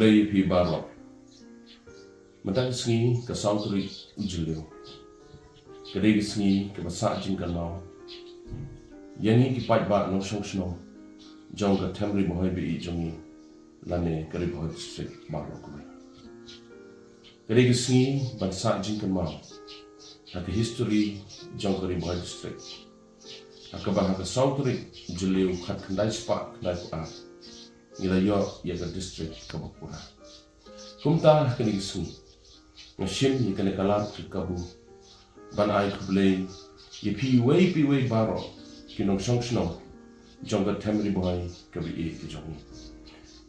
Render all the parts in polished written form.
kublai pi baro. Matang sengi ke sautri ujilio. Kedai sengi ke basak jingkan mau. Yangi ki pai ba no shong shong. Jong ke temri Bhoi bi jongi lane kari Bhoi district baro kublai. Kedai sengi basak jingkan mau. Hak history jong kari Bhoi district. Hak bah ke sautri ujilio kat kendai spak kendai puak. Ila yo ya ke district ke Bapura. Kumta kini sengi. Ngashim ni kene kalat ke kabu. Ban ai kublai ye pi wei baro kinong shong shong jong ke temri Bhoi ke bi ke jongi.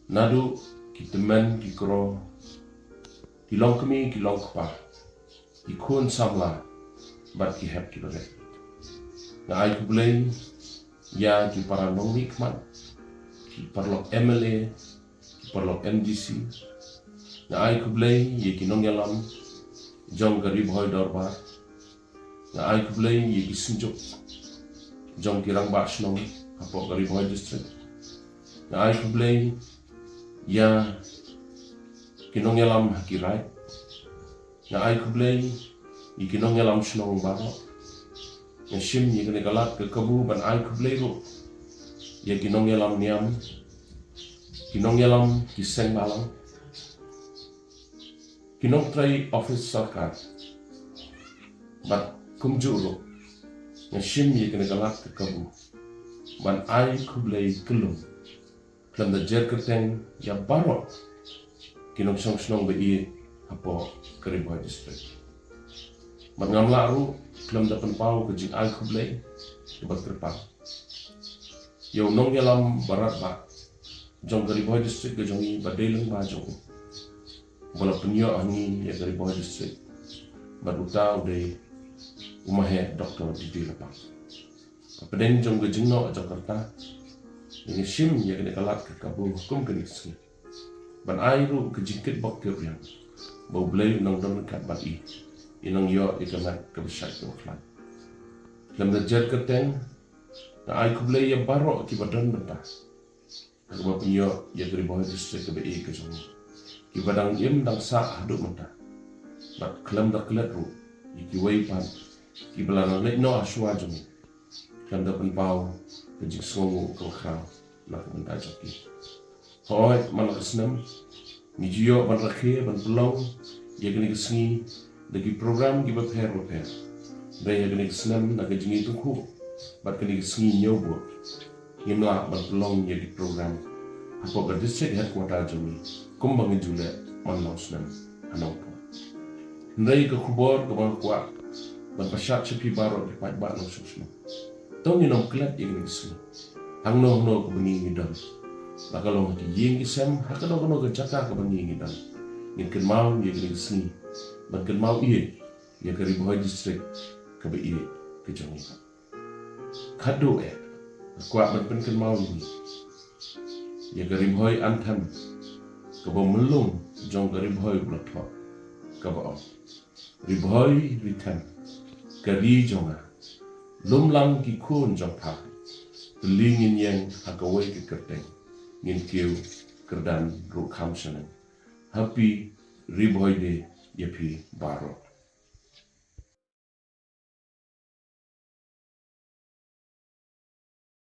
Nadu ki temen ki kro ki long kemi ki long kpa ki Khun samla bat ki hep ki bare. Na ai kublai ya ki para long nikmat ki parlok MLA ki parlok MDC. Na ai kublai ye ki nong yalam jong ke Bhoi dorbar. Na ai kublai ye ki sinjuk jong ki rang ba shnong apok ke Bhoi district. Na ai kublai ya ki nong yalam ki rai. Na ai kublai ye ki nong yalam shnong baro. Na shim ye kene kalat ke kabu ban ai kublai ro. Ye ki nong yalam niam. Ki nong yalam ki seng balang. Ki nong trai office sarkar. Bat kumju ro. Na shim ye kene kalat ke kabu. Ban ai kublai kelum. Kelam da jer Kyrteng ya baro. Ki nong shong shnong be apo kari Bhoi district. Bat ngamla ru kelam da penpau ke jing ai kublai ke bat terpang. Yo nong yalam barat ba. Jong kari Bhoi district ke jongi badeleng ba jong. Bola penyo angi ya kari Bhoi district. Bat uta ude umahe doktor di lapang. Padeng jong ke jingno Jakarta. Ini shim ya kene kalat ke kabu hukum kene sengi. Ban ai ru ke jingkit bok ke yang. Bau blai nong don kat bat i. Inong yo ikamat ke besar ke waklan. Dalam dajar Kyrteng na ai kublai ya baro ki badan bentah. Aku bapa yo ya kari Bhoi district ke be ke jongi. Ki badang im dang sa aduk mentah. Bat kelam da kelat ru. Ki wei pan. Ki belana lek no aswa jongi. Kelam da penpau ke jing songo ke wakran na ke bentah joki. Hoi malak senam. Ni jiyo ban rakhir ban pelong ya kene kesengi dagi program ki baper. Daya kene senam na ke jingi tuku. Bat kene kesengi nyobo. Ngimla ban pelong ya di program. Apa ke district headquarter jongi. Kumbang jule manlau senam anau po. Ndai ke kubor ke bang kuat. Ban pasyat sepi baro di pat bat nong susno. Tong ni nong kelat ya kene kesengi. Hang no ke bengi ngidam. Bakalo ki Ieng isem hakano kono ke Jakarta ke bengi ngidam. Ngin ken mau ya kene kesengi. Ban ken mau ya kari Bhoi district ke be ke jongi. Kado kuat ban ken mau ni. Ya kari Bhoi antam ke bo melung jong kari Bhoi blotho ke bo. Ri Bhoi ritam kari jonga. Lumlang ki Khun jong pa. Tylli Ngin Ieng Kawei ke Kyrteng. Ngin kiu kerdan ru kham seneng. Happy Ri Bhoi de yepi baro.